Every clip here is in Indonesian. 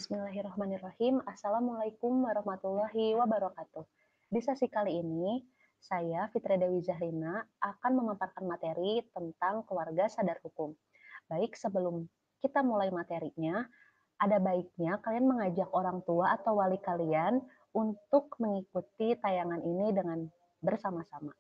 Bismillahirrahmanirrahim. Assalamualaikum warahmatullahi wabarakatuh. Di sesi kali ini, saya Fitri Dewi Zahrina akan memaparkan materi tentang keluarga sadar hukum. Baik, sebelum kita mulai materinya, ada baiknya kalian mengajak orang tua atau wali kalian untuk mengikuti tayangan ini dengan bersama-sama.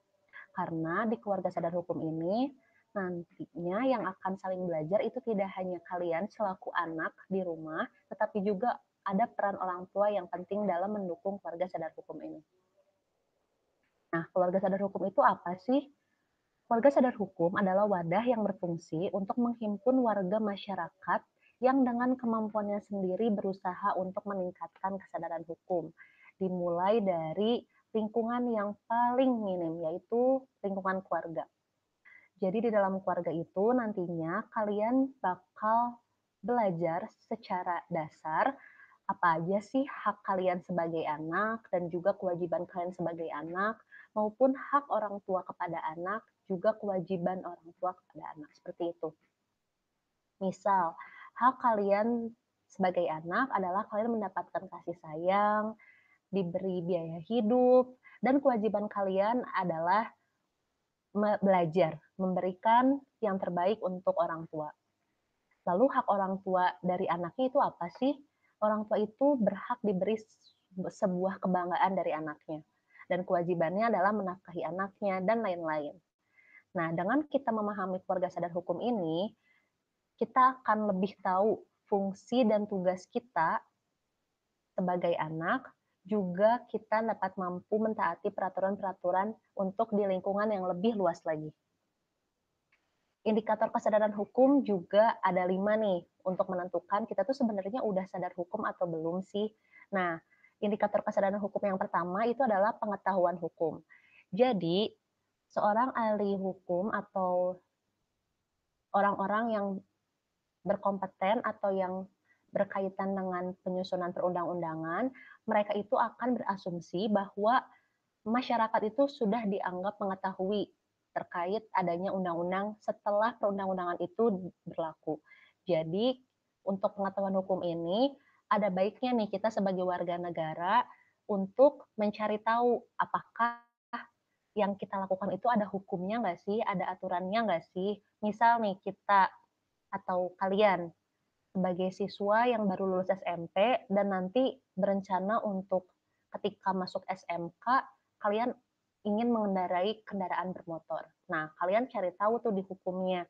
Karena di keluarga sadar hukum ini, nantinya yang akan saling belajar itu tidak hanya kalian selaku anak di rumah, tetapi juga ada peran orang tua yang penting dalam mendukung keluarga sadar hukum ini. Nah, keluarga sadar hukum itu apa sih? Keluarga sadar hukum adalah wadah yang berfungsi untuk menghimpun warga masyarakat yang dengan kemampuannya sendiri berusaha untuk meningkatkan kesadaran hukum. Dimulai dari lingkungan yang paling minim, yaitu lingkungan keluarga. Jadi di dalam keluarga itu nantinya kalian bakal belajar secara dasar apa aja sih hak kalian sebagai anak dan juga kewajiban kalian sebagai anak, maupun hak orang tua kepada anak, juga kewajiban orang tua kepada anak. Seperti itu. Misal, hak kalian sebagai anak adalah kalian mendapatkan kasih sayang, diberi biaya hidup, dan kewajiban kalian adalah belajar, memberikan yang terbaik untuk orang tua. Lalu hak orang tua dari anaknya itu apa sih? Orang tua itu berhak diberi sebuah kebanggaan dari anaknya. Dan kewajibannya adalah menafkahi anaknya dan lain-lain. Nah, dengan kita memahami keluarga sadar hukum ini, kita akan lebih tahu fungsi dan tugas kita sebagai anak, juga kita dapat mampu mentaati peraturan-peraturan untuk di lingkungan yang lebih luas lagi. Indikator kesadaran hukum juga ada 5 nih, untuk menentukan kita tuh sebenarnya udah sadar hukum atau belum sih. Nah, indikator kesadaran hukum yang pertama itu adalah pengetahuan hukum. Jadi, seorang ahli hukum atau orang-orang yang berkompeten atau yang berkaitan dengan penyusunan perundang-undangan, mereka itu akan berasumsi bahwa masyarakat itu sudah dianggap mengetahui terkait adanya undang-undang setelah perundang-undangan itu berlaku. Jadi, untuk pengetahuan hukum ini, ada baiknya nih kita sebagai warga negara untuk mencari tahu apakah yang kita lakukan itu ada hukumnya nggak sih, ada aturannya nggak sih. Misal nih kita atau kalian sebagai siswa yang baru lulus SMP dan nanti berencana untuk ketika masuk SMK, kalian ingin mengendarai kendaraan bermotor. Nah, kalian cari tahu tuh di hukumnya.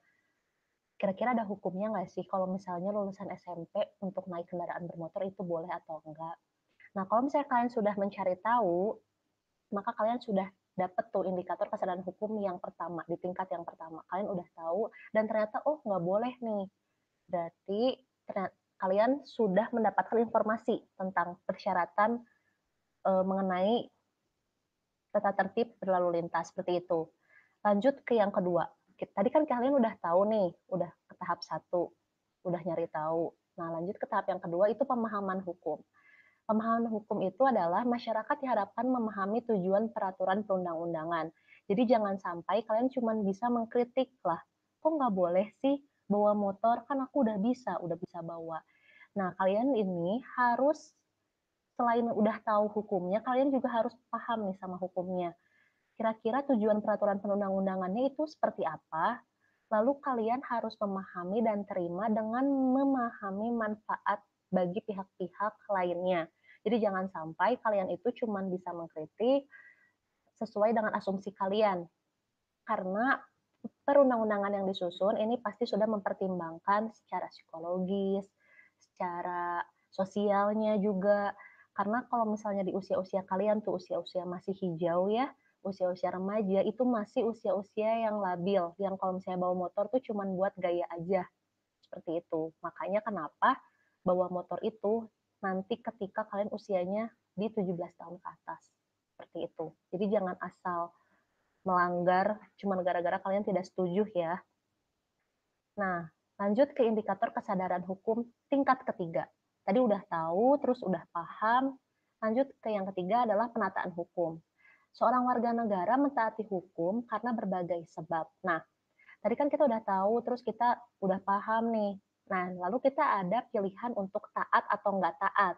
Kira-kira ada hukumnya nggak sih kalau misalnya lulusan SMP untuk naik kendaraan bermotor itu boleh atau enggak? Nah, kalau misalnya kalian sudah mencari tahu, maka kalian sudah dapat tuh indikator kesadaran hukum yang pertama, di tingkat yang pertama. Kalian udah tahu, dan ternyata, oh nggak boleh nih. Berarti kalian sudah mendapatkan informasi tentang persyaratan mengenai tata tertib berlalu lintas, seperti itu. Lanjut ke yang kedua. Tadi kan kalian udah tahu nih, udah ke tahap 1, udah nyari tahu. Nah, lanjut ke tahap yang kedua, itu pemahaman hukum. Pemahaman hukum itu adalah masyarakat diharapkan memahami tujuan peraturan perundang-undangan. Jadi jangan sampai kalian cuma bisa mengkritik lah. Kok nggak boleh sih bawa motor? Kan aku udah bisa bawa. Nah, kalian ini harus selain udah tahu hukumnya, kalian juga harus paham nih sama hukumnya. Kira-kira tujuan peraturan perundang-undangannya itu seperti apa? Lalu kalian harus memahami dan terima dengan memahami manfaat bagi pihak-pihak lainnya. Jadi jangan sampai kalian itu cuma bisa mengkritik sesuai dengan asumsi kalian. Karena perundang-undangan yang disusun ini pasti sudah mempertimbangkan secara psikologis, secara sosialnya juga. Karena kalau misalnya di usia-usia kalian tuh usia-usia masih hijau ya, usia-usia remaja itu masih usia-usia yang labil, yang kalau misalnya bawa motor tuh cuman buat gaya aja, seperti itu. Makanya kenapa bawa motor itu nanti ketika kalian usianya di 17 tahun ke atas, seperti itu. Jadi jangan asal melanggar cuman gara-gara kalian tidak setuju ya. Nah, lanjut ke indikator kesadaran hukum tingkat ketiga. Tadi udah tahu, terus udah paham. Lanjut ke yang ketiga adalah penataan hukum. Seorang warga negara mentaati hukum karena berbagai sebab. Nah, tadi kan kita udah tahu, terus kita udah paham nih Nah, lalu kita ada pilihan untuk taat atau nggak taat.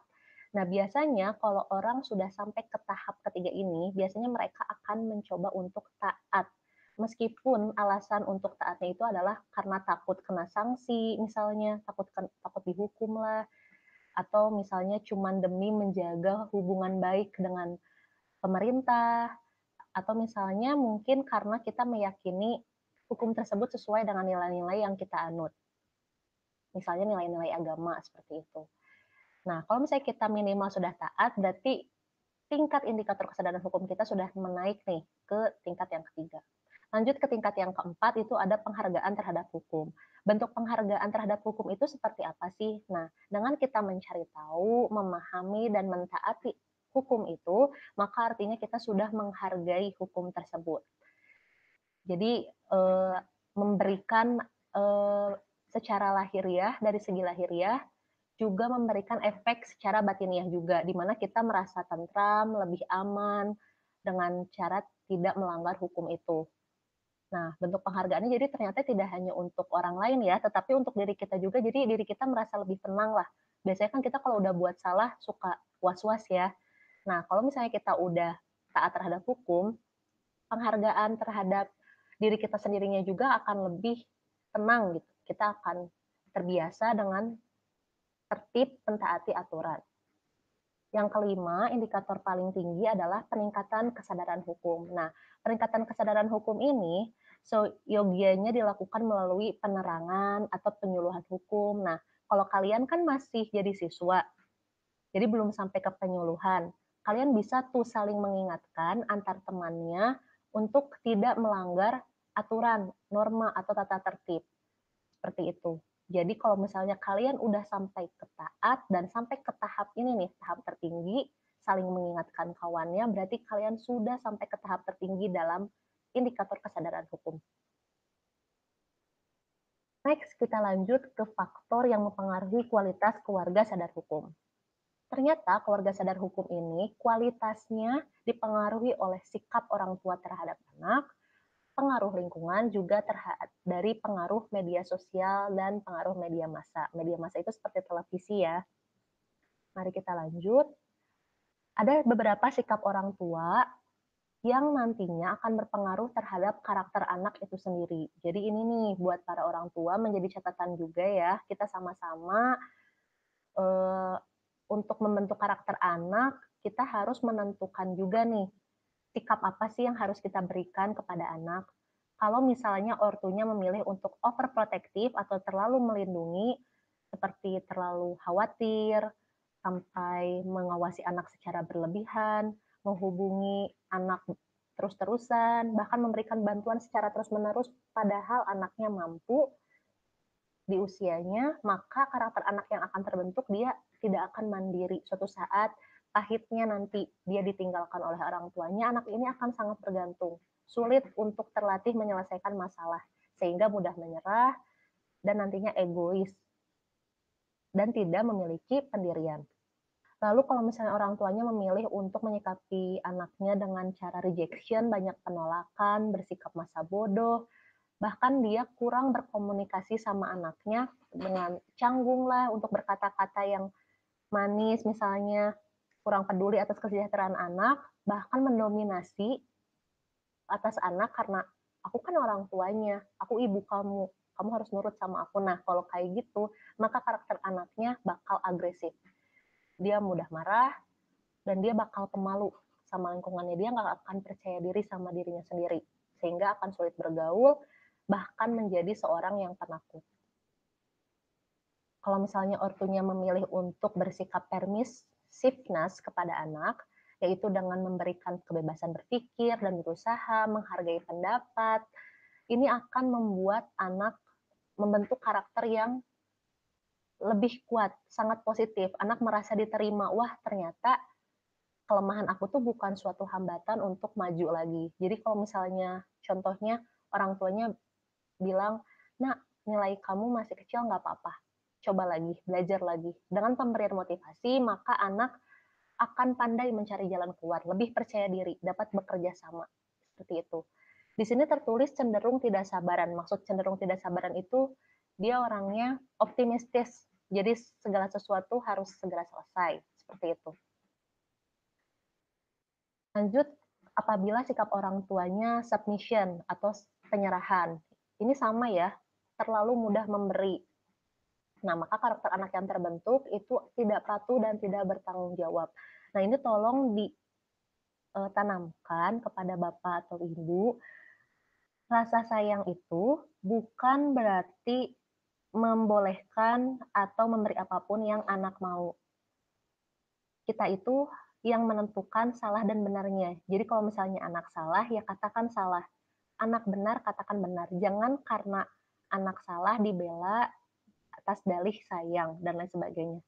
Nah, biasanya kalau orang sudah sampai ke tahap ketiga ini, biasanya mereka akan mencoba untuk taat. Meskipun alasan untuk taatnya itu adalah karena takut kena sanksi, misalnya takut dihukum lah, atau misalnya cuman demi menjaga hubungan baik dengan pemerintah, atau misalnya mungkin karena kita meyakini hukum tersebut sesuai dengan nilai-nilai yang kita anut. Misalnya nilai-nilai agama seperti itu. Nah, kalau misalnya kita minimal sudah taat, berarti tingkat indikator kesadaran hukum kita sudah menaik nih ke tingkat yang ketiga. Lanjut ke tingkat yang keempat, itu ada penghargaan terhadap hukum. Bentuk penghargaan terhadap hukum itu seperti apa sih? Nah, dengan kita mencari tahu, memahami, dan mentaati hukum itu, maka artinya kita sudah menghargai hukum tersebut. Jadi, memberikan secara lahiriah, dari segi lahiriah, juga memberikan efek secara batiniah juga, di mana kita merasa tentram, lebih aman, dengan cara tidak melanggar hukum itu. Nah, bentuk penghargaannya jadi ternyata tidak hanya untuk orang lain ya, tetapi untuk diri kita juga, jadi diri kita merasa lebih tenang lah. Biasanya kan kita kalau udah buat salah suka was-was ya. Nah, kalau misalnya kita udah taat terhadap hukum, penghargaan terhadap diri kita sendirinya juga akan lebih tenang gitu. Kita akan terbiasa dengan tertib mentaati aturan. Yang kelima, indikator paling tinggi adalah peningkatan kesadaran hukum. Nah, peningkatan kesadaran hukum ini yogianya dilakukan melalui penerangan atau penyuluhan hukum. Nah, kalau kalian kan masih jadi siswa, jadi belum sampai ke penyuluhan. Kalian bisa tuh saling mengingatkan antar temannya untuk tidak melanggar aturan, norma, atau tata tertib. Seperti itu. Jadi kalau misalnya kalian udah sampai ke taat dan sampai ke tahap ini nih, tahap tertinggi, saling mengingatkan kawannya, berarti kalian sudah sampai ke tahap tertinggi dalam indikator kesadaran hukum. Next, kita lanjut ke faktor yang mempengaruhi kualitas keluarga sadar hukum. Ternyata keluarga sadar hukum ini kualitasnya dipengaruhi oleh sikap orang tua terhadap anak, pengaruh lingkungan, juga dari pengaruh media sosial dan pengaruh media massa. Media massa itu seperti televisi ya. Mari kita lanjut. Ada beberapa sikap orang tua yang nantinya akan berpengaruh terhadap karakter anak itu sendiri. Jadi ini nih buat para orang tua menjadi catatan juga ya. Kita sama-sama eh, untuk membentuk karakter anak, kita harus menentukan juga nih sikap apa sih yang harus kita berikan kepada anak. Kalau misalnya ortunya memilih untuk overprotective atau terlalu melindungi, seperti terlalu khawatir, sampai mengawasi anak secara berlebihan, menghubungi anak terus-terusan, bahkan memberikan bantuan secara terus-menerus padahal anaknya mampu di usianya, maka karakter anak yang akan terbentuk dia tidak akan mandiri. Suatu saat pahitnya nanti dia ditinggalkan oleh orang tuanya, anak ini akan sangat bergantung. Sulit untuk terlatih menyelesaikan masalah, sehingga mudah menyerah dan nantinya egois dan tidak memiliki pendirian. Lalu kalau misalnya orang tuanya memilih untuk menyikapi anaknya dengan cara rejection, banyak penolakan, bersikap masa bodoh, bahkan dia kurang berkomunikasi sama anaknya dengan canggung lah untuk berkata-kata yang manis misalnya, kurang peduli atas kesejahteraan anak, bahkan mendominasi atas anak karena aku kan orang tuanya, aku ibu kamu, kamu harus nurut sama aku. Nah, kalau kayak gitu, maka karakter anaknya bakal agresif. Dia mudah marah dan dia bakal pemalu sama lingkungannya. Dia nggak akan percaya diri sama dirinya sendiri, sehingga akan sulit bergaul, bahkan menjadi seorang yang penakut. Kalau misalnya ortunya memilih untuk bersikap permissiveness kepada anak, yaitu dengan memberikan kebebasan berpikir dan berusaha, menghargai pendapat, ini akan membuat anak membentuk karakter yang lebih kuat, sangat positif. Anak merasa diterima, wah ternyata kelemahan aku tuh bukan suatu hambatan untuk maju lagi. Jadi kalau misalnya contohnya orang tuanya bilang, nak nilai kamu masih kecil nggak apa-apa, coba lagi, belajar lagi. Dengan pemberian motivasi, maka anak akan pandai mencari jalan keluar, lebih percaya diri, dapat bekerja sama. Seperti itu. Di sini tertulis cenderung tidak sabaran. Maksud cenderung tidak sabaran itu Dia orangnya optimistis, jadi segala sesuatu harus segera selesai, seperti itu. Lanjut, apabila sikap orang tuanya submission atau penyerahan. Ini sama ya, terlalu mudah memberi. Nah, maka karakter anak yang terbentuk itu tidak patuh dan tidak bertanggung jawab. Nah, ini tolong ditanamkan kepada bapak atau ibu, rasa sayang itu bukan berarti membolehkan atau memberi apapun yang anak mau. Kita itu yang menentukan salah dan benarnya. Jadi kalau misalnya anak salah, ya katakan salah. Anak benar, katakan benar. Jangan karena anak salah dibela atas dalih sayang dan lain sebagainya.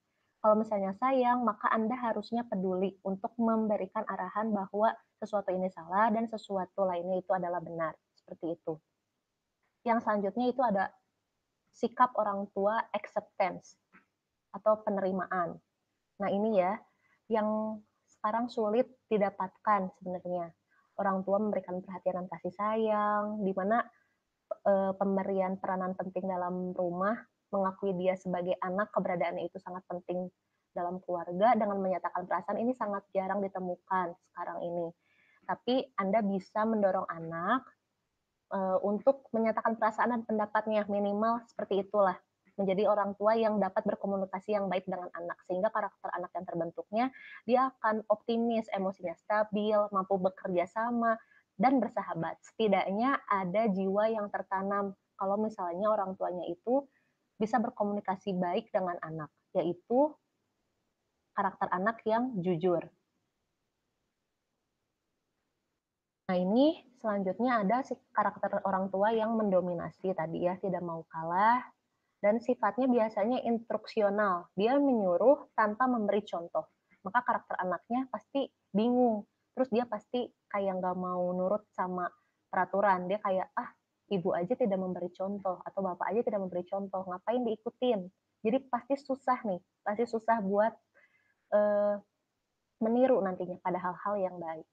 Kalau misalnya sayang, maka Anda harusnya peduli untuk memberikan arahan bahwa sesuatu ini salah dan sesuatu lainnya itu adalah benar. Seperti itu. Yang selanjutnya itu ada sikap orang tua acceptance atau penerimaan. Nah ini ya, yang sekarang sulit didapatkan sebenarnya. Orang tua memberikan perhatian dan kasih sayang, di mana pemberian peranan penting dalam rumah, mengakui dia sebagai anak, keberadaannya itu sangat penting dalam keluarga, dengan menyatakan perasaan ini sangat jarang ditemukan sekarang ini. Tapi Anda bisa mendorong anak untuk menyatakan perasaan dan pendapatnya, minimal seperti itulah. Menjadi orang tua yang dapat berkomunikasi yang baik dengan anak, sehingga karakter anak yang terbentuknya, dia akan optimis, emosinya stabil, mampu bekerja sama, dan bersahabat. Setidaknya ada jiwa yang tertanam kalau misalnya orang tuanya itu bisa berkomunikasi baik dengan anak, yaitu karakter anak yang jujur. Nah, ini selanjutnya ada karakter orang tua yang mendominasi tadi ya, tidak mau kalah, dan sifatnya biasanya instruksional. Dia menyuruh tanpa memberi contoh. Maka karakter anaknya pasti bingung. Terus dia pasti kayak nggak mau nurut sama peraturan. Dia kayak, ah, ibu aja tidak memberi contoh, atau bapak aja tidak memberi contoh, ngapain diikutin? Jadi pasti susah nih, pasti susah buat eh, meniru nantinya pada hal-hal yang baik.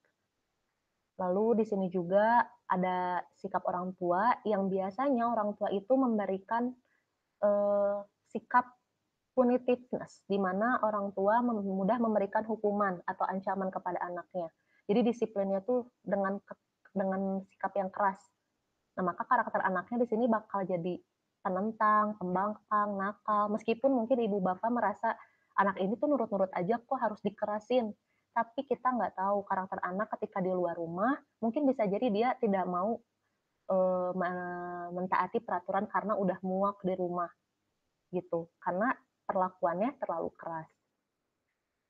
Lalu di sini juga ada sikap orang tua yang biasanya orang tua itu memberikan sikap punitiveness, di mana orang tua mudah memberikan hukuman atau ancaman kepada anaknya. Jadi disiplinnya tuh dengan sikap yang keras. Nah, maka karakter anaknya di sini bakal jadi penentang, pembangkang, nakal. Meskipun mungkin ibu bapak merasa anak ini tuh nurut-nurut aja kok harus dikerasin. Tapi kita nggak tahu karakter anak ketika di luar rumah, mungkin bisa jadi dia tidak mau mentaati peraturan karena udah muak di rumah gitu. Karena perlakuannya terlalu keras.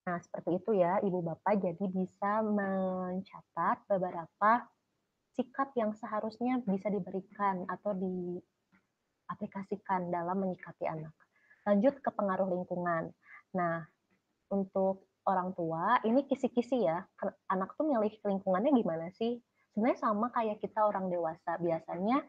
Nah, seperti itu ya, Ibu Bapak jadi bisa mencatat beberapa sikap yang seharusnya bisa diberikan atau diaplikasikan dalam menyikapi anak. Lanjut ke pengaruh lingkungan. Nah, untuk orang tua, ini kisi-kisi ya, anak tuh milih lingkungannya gimana sih? Sebenarnya sama kayak kita orang dewasa. Biasanya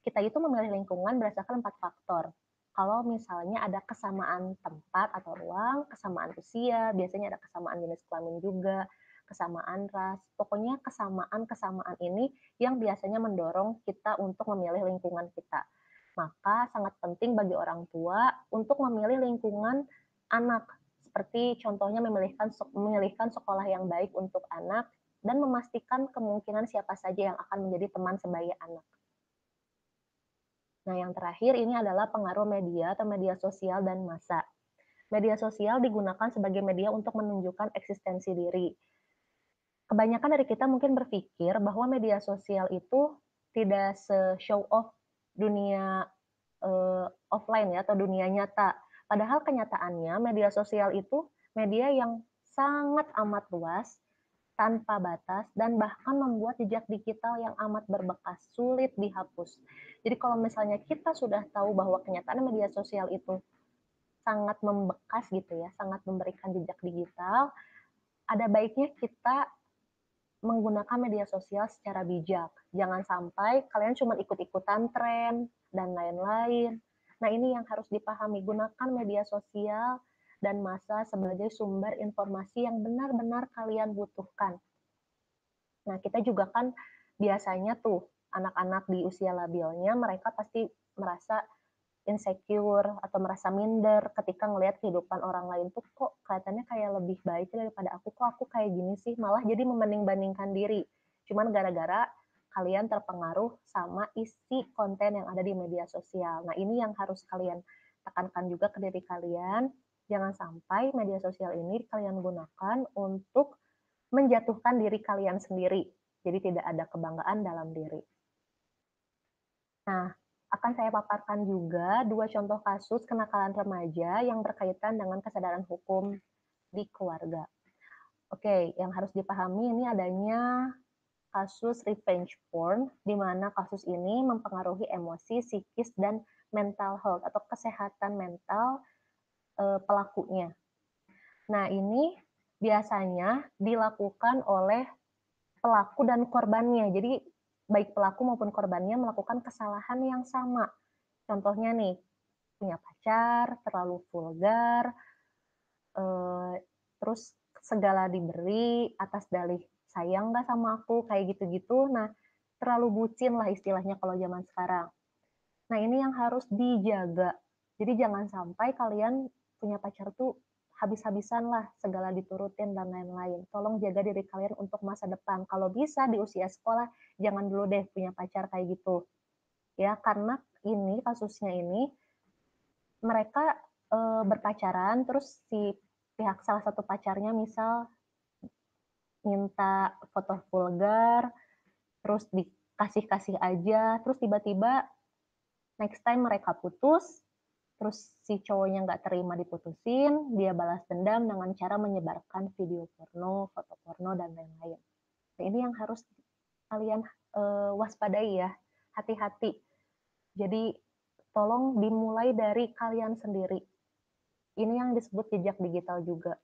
kita itu memilih lingkungan berdasarkan 4 faktor. Kalau misalnya ada kesamaan tempat atau ruang, kesamaan usia, biasanya ada kesamaan jenis kelamin juga, kesamaan ras, pokoknya kesamaan-kesamaan ini yang biasanya mendorong kita untuk memilih lingkungan kita. Maka sangat penting bagi orang tua untuk memilih lingkungan anak, seperti contohnya memilihkan sekolah yang baik untuk anak dan memastikan kemungkinan siapa saja yang akan menjadi teman sebaya anak. Nah, yang terakhir ini adalah pengaruh media atau media sosial dan massa. Media sosial digunakan sebagai media untuk menunjukkan eksistensi diri. Kebanyakan dari kita mungkin berpikir bahwa media sosial itu tidak se-show off dunia offline ya atau dunia nyata. Padahal kenyataannya media sosial itu media yang sangat amat luas, tanpa batas, dan bahkan membuat jejak digital yang amat berbekas, sulit dihapus. Jadi kalau misalnya kita sudah tahu bahwa kenyataan media sosial itu sangat membekas gitu ya, sangat memberikan jejak digital, ada baiknya kita menggunakan media sosial secara bijak. Jangan sampai kalian cuma ikut-ikutan tren dan lain-lain. Nah, ini yang harus dipahami. Gunakan media sosial dan massa sebagai sumber informasi yang benar-benar kalian butuhkan. Nah, kita juga kan biasanya tuh anak-anak di usia labilnya mereka pasti merasa insecure atau merasa minder ketika ngelihat kehidupan orang lain tuh kok kelihatannya kayak lebih baik daripada aku, kok aku kayak gini sih, malah jadi membanding-bandingkan diri. Cuman gara-gara kalian terpengaruh sama isi konten yang ada di media sosial. Nah, ini yang harus kalian tekankan juga ke diri kalian, jangan sampai media sosial ini kalian gunakan untuk menjatuhkan diri kalian sendiri. Jadi tidak ada kebanggaan dalam diri. Nah, akan saya paparkan juga 2 contoh kasus kenakalan remaja yang berkaitan dengan kesadaran hukum di keluarga. Oke, yang harus dipahami ini adanya kasus revenge porn, di mana kasus ini mempengaruhi emosi, psikis, dan mental health atau kesehatan mental pelakunya. Nah, ini biasanya dilakukan oleh pelaku dan korbannya. Jadi, baik pelaku maupun korbannya melakukan kesalahan yang sama. Contohnya nih, punya pacar, terlalu vulgar, terus segala diberi atas dalih sayang nggak sama aku, kayak gitu-gitu. Nah, terlalu bucin lah istilahnya kalau zaman sekarang. Nah, ini yang harus dijaga. Jadi jangan sampai kalian punya pacar tuh habis-habisan lah, segala diturutin dan lain-lain. Tolong jaga diri kalian untuk masa depan. Kalau bisa di usia sekolah, jangan dulu deh punya pacar kayak gitu. Ya, karena ini kasusnya ini mereka berpacaran, terus si pihak salah satu pacarnya misal minta foto vulgar, terus dikasih-kasih aja, terus tiba-tiba next time mereka putus, terus si cowoknya nggak terima diputusin, dia balas dendam dengan cara menyebarkan video porno, foto porno, dan lain-lain. Nah, ini yang harus kalian waspadai ya, hati-hati. Jadi tolong dimulai dari kalian sendiri. Ini yang disebut jejak digital juga.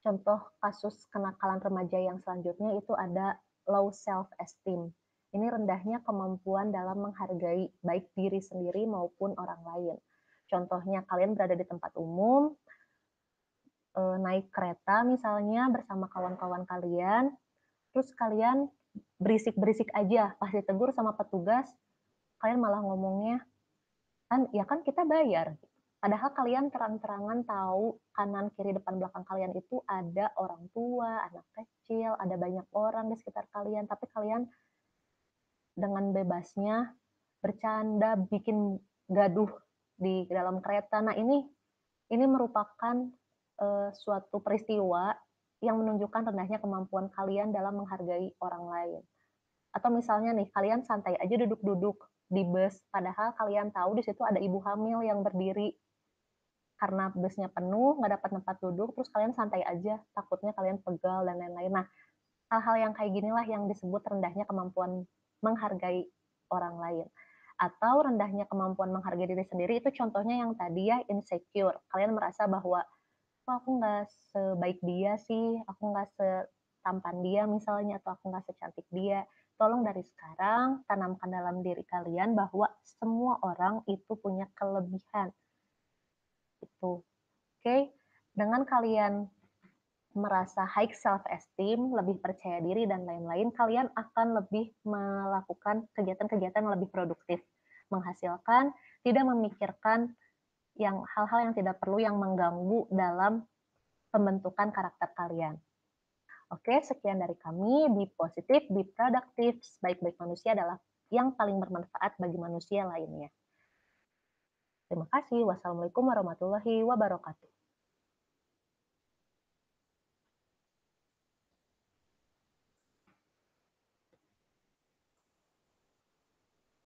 Contoh kasus kenakalan remaja yang selanjutnya itu ada low self-esteem. Ini rendahnya kemampuan dalam menghargai baik diri sendiri maupun orang lain. Contohnya kalian berada di tempat umum, naik kereta misalnya bersama kawan-kawan kalian, terus kalian berisik-berisik aja, pas ditegur sama petugas, kalian malah ngomongnya, kan ya kan kita bayar. Padahal kalian terang-terangan tahu kanan kiri depan belakang kalian itu ada orang tua, anak kecil, ada banyak orang di sekitar kalian, tapi kalian dengan bebasnya bercanda, bikin gaduh di dalam kereta. Nah, ini merupakan suatu peristiwa yang menunjukkan rendahnya kemampuan kalian dalam menghargai orang lain. Atau misalnya nih, kalian santai aja duduk-duduk di bus, padahal kalian tahu di situ ada ibu hamil yang berdiri. Karena busnya penuh, nggak dapat tempat duduk, terus kalian santai aja, takutnya kalian pegal dan lain-lain. Nah, hal-hal yang kayak ginilah yang disebut rendahnya kemampuan menghargai orang lain. Atau rendahnya kemampuan menghargai diri sendiri itu contohnya yang tadi ya, insecure. Kalian merasa bahwa, kok aku nggak sebaik dia sih, aku nggak setampan dia misalnya, atau aku nggak secantik dia. Tolong dari sekarang tanamkan dalam diri kalian bahwa semua orang itu punya kelebihan. Itu. Oke, dengan kalian merasa high self esteem, lebih percaya diri dan lain-lain, kalian akan lebih melakukan kegiatan-kegiatan yang lebih produktif, menghasilkan, tidak memikirkan yang hal-hal yang tidak perlu yang mengganggu dalam pembentukan karakter kalian. Oke, sekian dari kami. Be positif, be produktif. Baik-baik manusia adalah yang paling bermanfaat bagi manusia lainnya. Terima kasih. Wassalamualaikum warahmatullahi wabarakatuh.